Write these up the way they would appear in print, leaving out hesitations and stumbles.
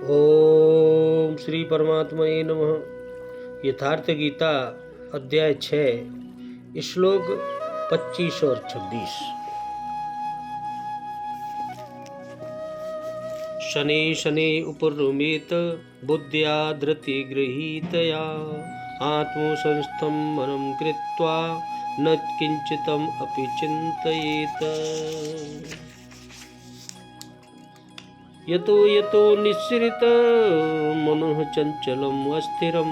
ओम श्री परमात्मने नमः। यथार्थ गीता अध्याय 6 श्लोक 25 और 26। शनि शनि उपरमेत बुद्ध्या धृति गृहीतया आत्मसंस्थं मनम कृत्वा न किंचितम अपि चिंतयेत। यतो यतो निःसृत मनः चंचलम् अस्थिरं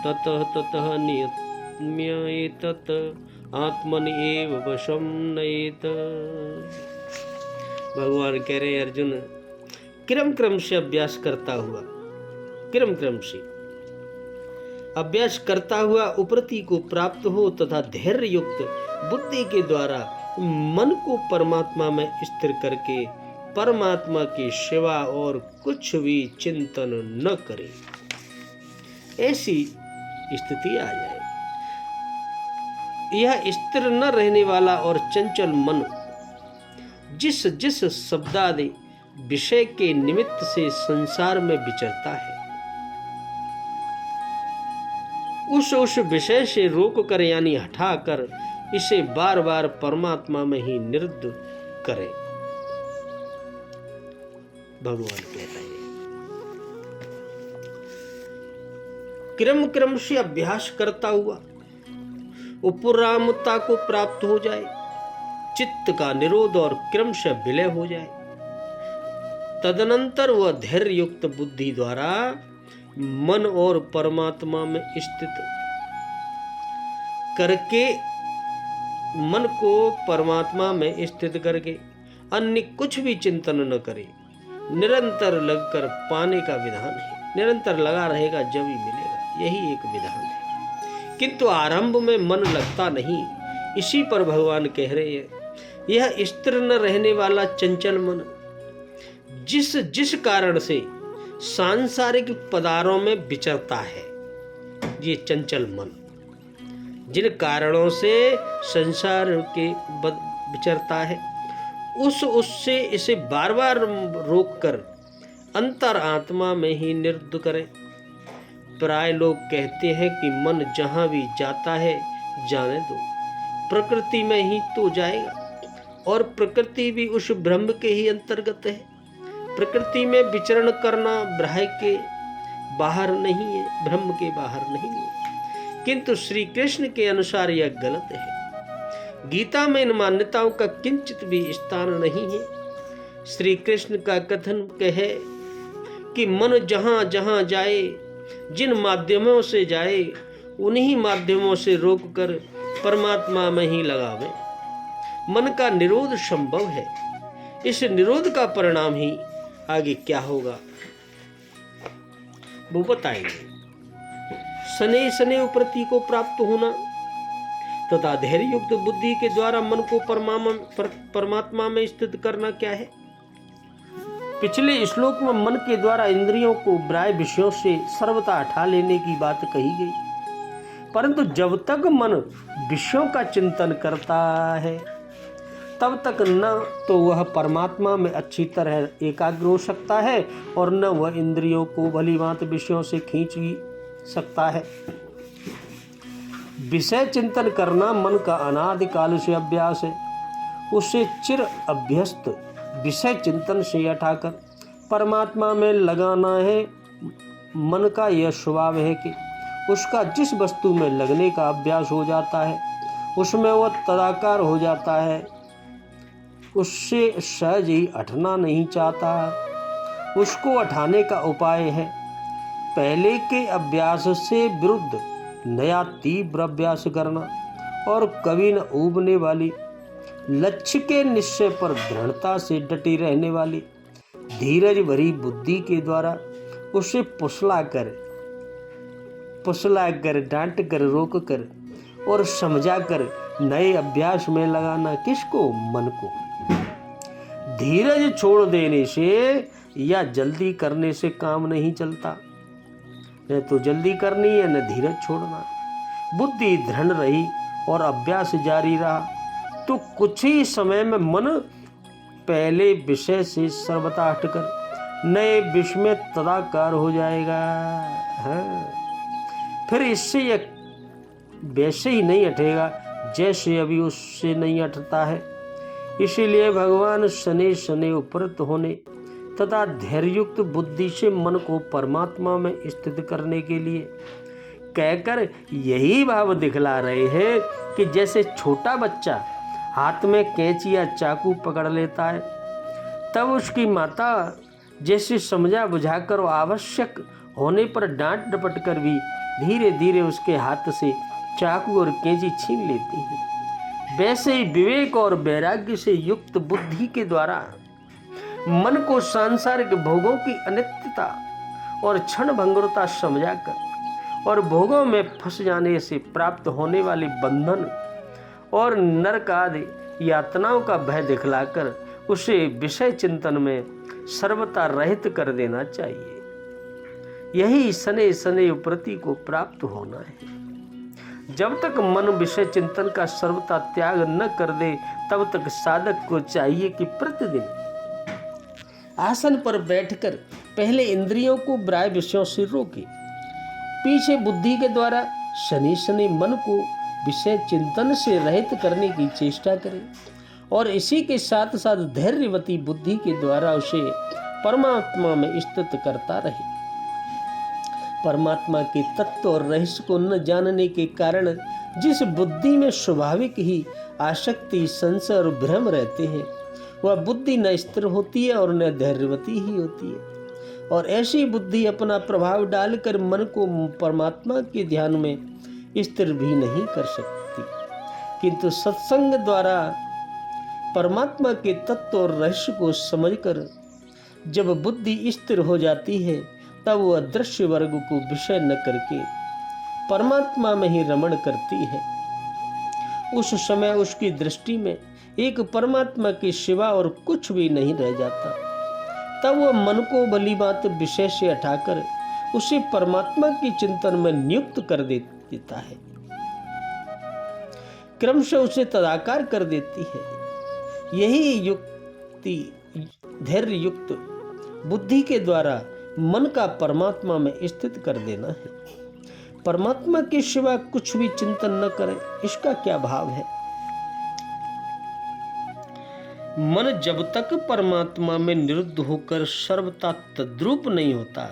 ततः ततः नियम्येतत् आत्मनि एव वशं नयेत। भगवान कह रहे अर्जुन, क्रम क्रम से अभ्यास करता हुआ उपरति को प्राप्त हो तथा धैर्य युक्त बुद्धि के द्वारा मन को परमात्मा में स्थिर करके परमात्मा की सेवा और कुछ भी चिंतन न करे, ऐसी स्थिति आ जाए। यह स्थिर न रहने वाला और चंचल मन जिस जिस शब्दादि विषय के निमित्त से संसार में विचरता है, उस विषय से रोक कर यानी हटा कर इसे बार बार परमात्मा में ही निरुद्ध करे। भगवान कह रहे हैं क्रम से अभ्यास करता हुआ उपरामता को प्राप्त हो जाए, चित्त का निरोध और क्रम से विलय हो जाए, तदनंतर वह धैर्य युक्त बुद्धि द्वारा मन और परमात्मा में स्थित करके मन को परमात्मा में स्थित करके अन्य कुछ भी चिंतन न करे, निरंतर लगकर पाने का विधान है। निरंतर लगा रहेगा जब ही मिलेगा, यही एक विधान है। किंतु आरंभ में मन लगता नहीं। इसी पर भगवान कह रहे हैं यह स्थिर न रहने वाला चंचल मन जिस जिस कारण से सांसारिक पदार्थों में विचरता है, ये चंचल मन जिन कारणों से संसार के विचरता है, उससे इसे बार बार रोक कर अंतर आत्मा में ही निरुद्ध करें। प्राय लोग कहते हैं कि मन जहां भी जाता है जाने दो, प्रकृति में ही तो जाएगा, और प्रकृति भी उस ब्रह्म के ही अंतर्गत है। प्रकृति में विचरण करना ब्रह्म के बाहर नहीं है, ब्रह्म के बाहर नहीं है। किंतु श्री कृष्ण के अनुसार यह गलत है। गीता में इन मान्यताओं का किंचित भी स्थान नहीं है। श्री कृष्ण का कथन कहे कि मन जहां जहां जाए, जिन माध्यमों से जाए, उन्हीं माध्यमों से रोककर परमात्मा में ही लगावे। मन का निरोध संभव है। इस निरोध का परिणाम ही आगे क्या होगा वो बताएंगे। शनै शनै उपरति को प्राप्त होना तथा धैर्य युक्त बुद्धि के द्वारा मन को परमात्मा में स्थित करना क्या है। पिछले श्लोक में मन के द्वारा इंद्रियों को बाह्य विषयों से सर्वथा हटा लेने की बात कही गई, परंतु जब तक मन विषयों का चिंतन करता है तब तक न तो वह परमात्मा में अच्छी तरह एकाग्र हो सकता है और न वह इंद्रियों को भलीभांति विषयों से खींच सकता है। विषय चिंतन करना मन का अनादिकाल से अभ्यास है। उसे चिर अभ्यस्त विषय चिंतन से हटाकर परमात्मा में लगाना है। मन का यह स्वभाव है कि उसका जिस वस्तु में लगने का अभ्यास हो जाता है उसमें वह तदाकार हो जाता है, उससे सहज ही हटना नहीं चाहता। उसको हटाने का उपाय है पहले के अभ्यास से विरुद्ध नया तीव्र अभ्यास करना और कभी न ऊबने वाली, लक्ष्य के निश्चय पर दृढ़ता से डटी रहने वाली धीरज भरी बुद्धि के द्वारा उसे फुसला कर डांट कर रोक कर और समझा कर नए अभ्यास में लगाना। किसको? मन को। धीरज छोड़ देने से या जल्दी करने से काम नहीं चलता। न तो जल्दी करनी है न धीरज छोड़ना। बुद्धि दृढ़ रही और अभ्यास जारी रहा तो कुछ ही समय में मन पहले विषय से सर्वथा हटकर नए विष में तदाकार हो जाएगा। हाँ, फिर इससे यह वैसे ही नहीं हटेगा जैसे अभी उससे नहीं हटता है। इसीलिए भगवान शनि शनि उपरत होने तथा धैर्ययुक्त बुद्धि से मन को परमात्मा में स्थित करने के लिए कहकर यही भाव दिखला रहे हैं कि जैसे छोटा बच्चा हाथ में कैंची या चाकू पकड़ लेता है, तब उसकी माता जैसे समझा बुझाकर आवश्यक होने पर डांट डपट कर भी धीरे धीरे उसके हाथ से चाकू और कैंची छीन लेती है, वैसे ही विवेक और वैराग्य से युक्त बुद्धि के द्वारा मन को सांसारिक भोगों की अनित्यता और क्षण भंगुरता समझाकर और भोगों में फंस जाने से प्राप्त होने वाले बंधन और नरक आदि यातनाओं का भय दिखलाकर उसे विषय चिंतन में सर्वथा रहित कर देना चाहिए। यही शनै शनै उपरति को प्राप्त होना है। जब तक मन विषय चिंतन का सर्वथा त्याग न कर दे, तब तक साधक को चाहिए कि प्रतिदिन आसन पर बैठकर पहले इंद्रियों को बाह्य विषयों से रोके, पीछे बुद्धि के द्वारा शनि शनि मन को विषय चिंतन से रहित करने की चेष्टा करे और इसी के साथ साथ धैर्यवती बुद्धि के द्वारा उसे परमात्मा में स्थित करता रहे। परमात्मा के तत्व और रहस्य को न जानने के कारण जिस बुद्धि में स्वाभाविक ही आसक्ति, संशय और भ्रम रहते हैं, वह बुद्धि न स्थिर होती है और न धैर्यवती ही होती है। और ऐसी बुद्धि अपना प्रभाव डालकर मन को परमात्मा के ध्यान में स्थिर भी नहीं कर सकती, किंतु सत्संग द्वारा परमात्मा के तत्व और रहस्य को समझकर जब बुद्धि स्थिर हो जाती है, तब वह दृश्य वर्ग को विषय न करके परमात्मा में ही रमण करती है। उस समय उसकी दृष्टि में एक परमात्मा के सिवा और कुछ भी नहीं रह जाता। तब वह मन को भली बात विषय से हटाकर उसे परमात्मा के चिंतन में नियुक्त कर देता है, क्रमशः उसे तदाकार कर देती है। यही युक्ति धैर्य युक्त बुद्धि के द्वारा मन का परमात्मा में स्थित कर देना है। परमात्मा के सिवा कुछ भी चिंतन न करें, इसका क्या भाव है? मन जब तक परमात्मा में निरुद्ध होकर सर्वथा तद्रूप नहीं होता,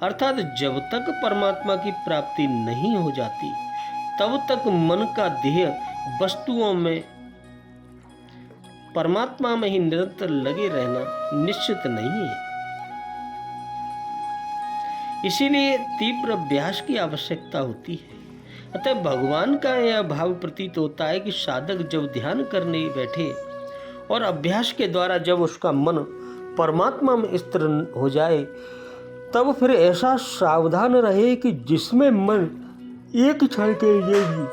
अर्थात जब तक परमात्मा की प्राप्ति नहीं हो जाती, तब तक मन का ध्येय वस्तुओं में परमात्मा में ही निरंतर लगे रहना निश्चित नहीं है। इसीलिए तीव्र अभ्यास की आवश्यकता होती है। अतः भगवान का यह भाव प्रतीत होता है कि साधक जब ध्यान करने बैठे और अभ्यास के द्वारा जब उसका मन परमात्मा में स्थिर हो जाए, तब फिर ऐसा सावधान रहे कि जिसमें मन एक क्षण के लिए भी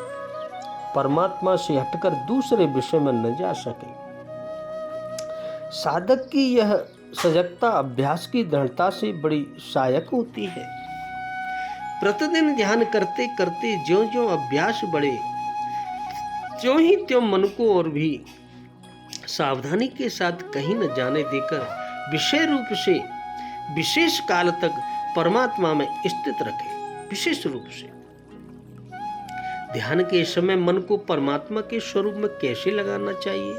परमात्मा से हटकर दूसरे विषय में न जा सके। साधक की यह सजगता अभ्यास की दृढ़ता से बड़ी सहायक होती है। प्रतिदिन ध्यान करते करते ज्यों ज्यों अभ्यास बढ़े, त्यों ही त्यों मन को और भी सावधानी के साथ कहीं न जाने देकर विषय रूप से विशेष काल तक परमात्मा में स्थित रखे। विशेष रूप से ध्यान के समय मन को परमात्मा के स्वरूप में कैसे लगाना चाहिए,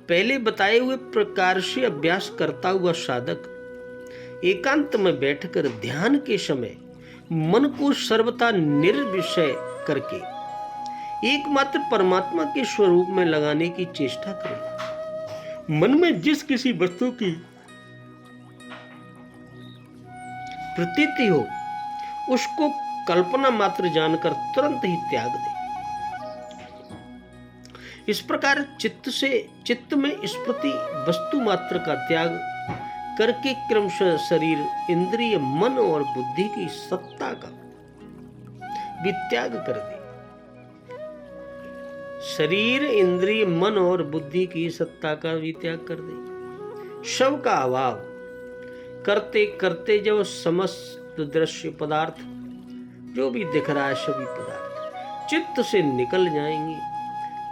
पहले बताए हुए प्रकार से अभ्यास करता हुआ साधक एकांत में बैठकर ध्यान के समय मन को सर्वथा निर्विषय करके एकमात्र परमात्मा के स्वरूप में लगाने की चेष्टा करें। मन में जिस किसी वस्तु की प्रतीति हो, उसको कल्पना मात्र जानकर तुरंत ही त्याग दे। इस प्रकार चित्त में स्मृति वस्तु मात्र का त्याग करके क्रमशः शरीर, इंद्रिय, मन और बुद्धि की सत्ता का भी त्याग कर दे। शरीर, इंद्रिय, मन और बुद्धि की सत्ता का भी त्याग कर दे। शव का अभाव करते करते जब समस्त दृश्य पदार्थ जो भी दिख रहा है, सभी पदार्थ चित्त से निकल जाएंगे,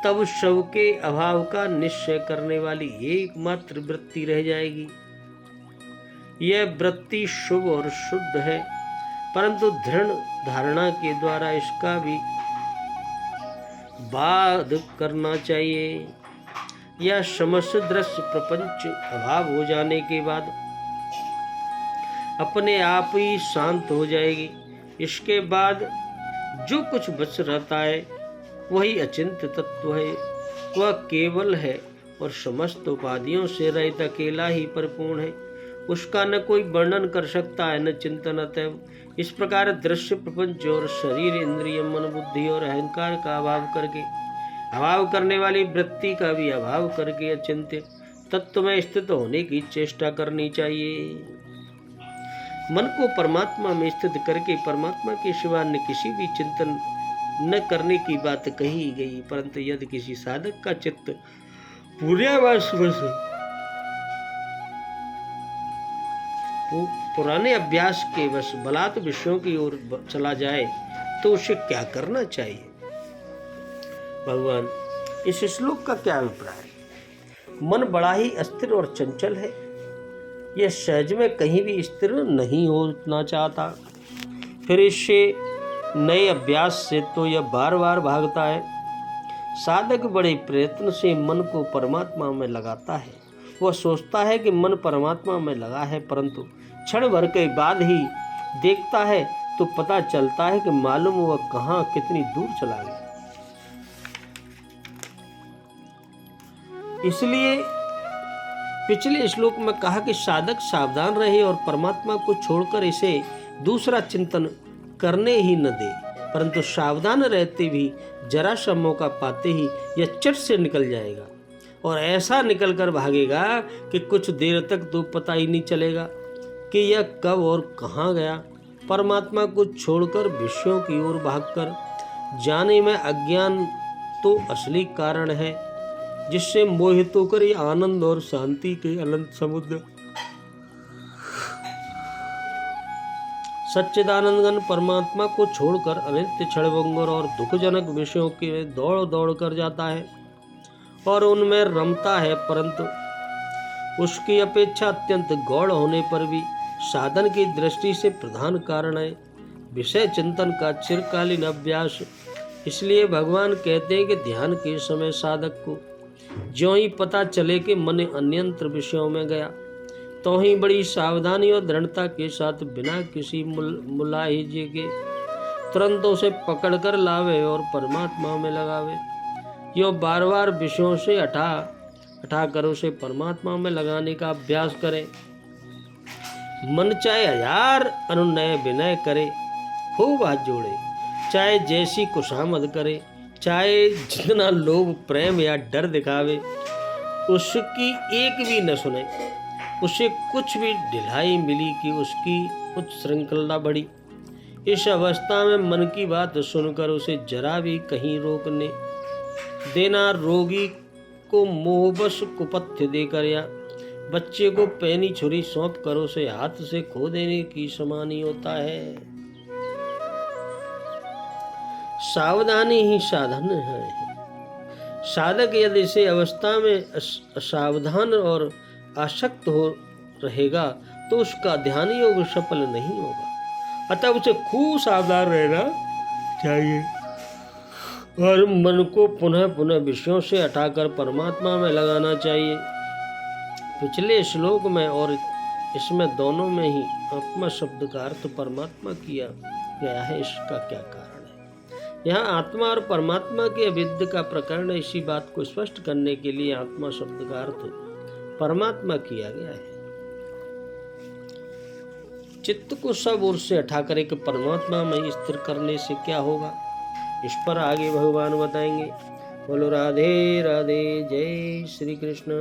तब शव के अभाव का निश्चय करने वाली एकमात्र वृत्ति रह जाएगी। यह वृत्ति शुभ और शुद्ध है, परंतु दृढ़ धारणा के द्वारा इसका भी बाध करना चाहिए। यह समस्त दृश्य प्रपंच अभाव हो जाने के बाद अपने आप ही शांत हो जाएगी। इसके बाद जो कुछ बच रहता है वही अचिंत्य तत्व है, वह केवल है और समस्त उपाधियों से रहित अकेला ही परिपूर्ण है। उसका न कोई वर्णन कर सकता है न चिंतन। अतएव इस प्रकार दृश्य प्रपंच और शरीर, इंद्रिय, मन, बुद्धि और अहंकार का अभाव करने वाली वृत्ति का भी अभाव करके अचिंत्य तत्व में स्थित होने की चेष्टा करनी चाहिए। मन को परमात्मा में स्थित करके परमात्मा के सिवा अन्य किसी भी चिंतन न करने की बात कही गई, परंतु यदि किसी साधक का चित्त पुराने अभ्यास के वश बलात् विषयों की ओर चला जाए तो उसे क्या करना चाहिए? भगवान इस श्लोक का क्या अभिप्राय है? मन बड़ा ही अस्थिर और चंचल है, यह सहज में कहीं भी स्थिर नहीं होना चाहता। फिर इससे नए अभ्यास से तो यह बार बार भागता है। साधक बड़े प्रयत्न से मन को परमात्मा में लगाता है। वह सोचता है कि मन परमात्मा में लगा है, परंतु क्षण भर के बाद ही देखता है तो पता चलता है कि मालूम वह कहाँ कितनी दूर चला गया। इसलिए पिछले श्लोक में कहा कि साधक सावधान रहे और परमात्मा को छोड़कर इसे दूसरा चिंतन करने ही न दे, परंतु सावधान रहते भी जरा सा मौका पाते ही यह चट से निकल जाएगा और ऐसा निकल कर भागेगा कि कुछ देर तक तो पता ही नहीं चलेगा कि यह कब और कहाँ गया। परमात्मा को छोड़कर विषयों की ओर भागकर जाने में अज्ञान तो असली कारण है, जिससे मोहित होकर ये आनंद और शांति के अनंत समुद्र सच्चिदानंद घन परमात्मा को छोड़कर अनित्य क्षणभंगुर और दुखजनक विषयों के दौड़ दौड़ कर जाता है और उनमें रमता है, परंतु उसकी अपेक्षा अत्यंत गौड़ होने पर भी साधन की दृष्टि से प्रधान कारण है विषय चिंतन का चिरकालीन अभ्यास। इसलिए भगवान कहते हैं कि ध्यान के समय साधक को ज्यों ही पता चले कि मन अन्यंत्र विषयों में गया, तो ही बड़ी सावधानी और दृढ़ता के साथ बिना किसी मुलाहिजे के तुरंत उसे पकड़कर लावे और परमात्मा में लगावे। यो बार बार विषयों से हटा कर उसे परमात्मा में लगाने का अभ्यास करे। मन चाहे 1000 अनुनय विनय करे, खूब हाथ जोड़े, चाहे जैसी कुशामद करे, चाहे जितना लोभ प्रेम या डर दिखावे, उसकी एक भी न सुने। उसे कुछ भी ढिलाई मिली कि उसकी कुछ श्रृंखला बढ़ी। इस अवस्था में मन की बात सुनकर उसे जरा भी कहीं रोकने देना रोगी को मोहबश कुपथ्य देकर या बच्चे को पैनी छुरी सौंप कर उसे हाथ से खो देने की समान ही होता है। सावधानी ही साधन है। साधक यदि इस अवस्था में असावधान और आसक्त हो रहेगा तो उसका ध्यान योग सफल नहीं होगा। अतः उसे खूब सावधान रहना चाहिए और मन को पुनः पुनः विषयों से हटाकर परमात्मा में लगाना चाहिए। पिछले श्लोक में और इसमें दोनों में ही आत्मा शब्द का अर्थ परमात्मा किया गया है। इसका क्या कारण है? यहाँ आत्मा और परमात्मा के अविद्य का प्रकरण इसी बात को स्पष्ट करने के लिए आत्मा शब्द का अर्थ परमात्मा किया गया है। चित्त को सब ओर से हटाकर एक परमात्मा में स्थिर करने से क्या होगा, इस पर आगे भगवान बताएंगे। बोलो राधे राधे, जय श्री कृष्ण।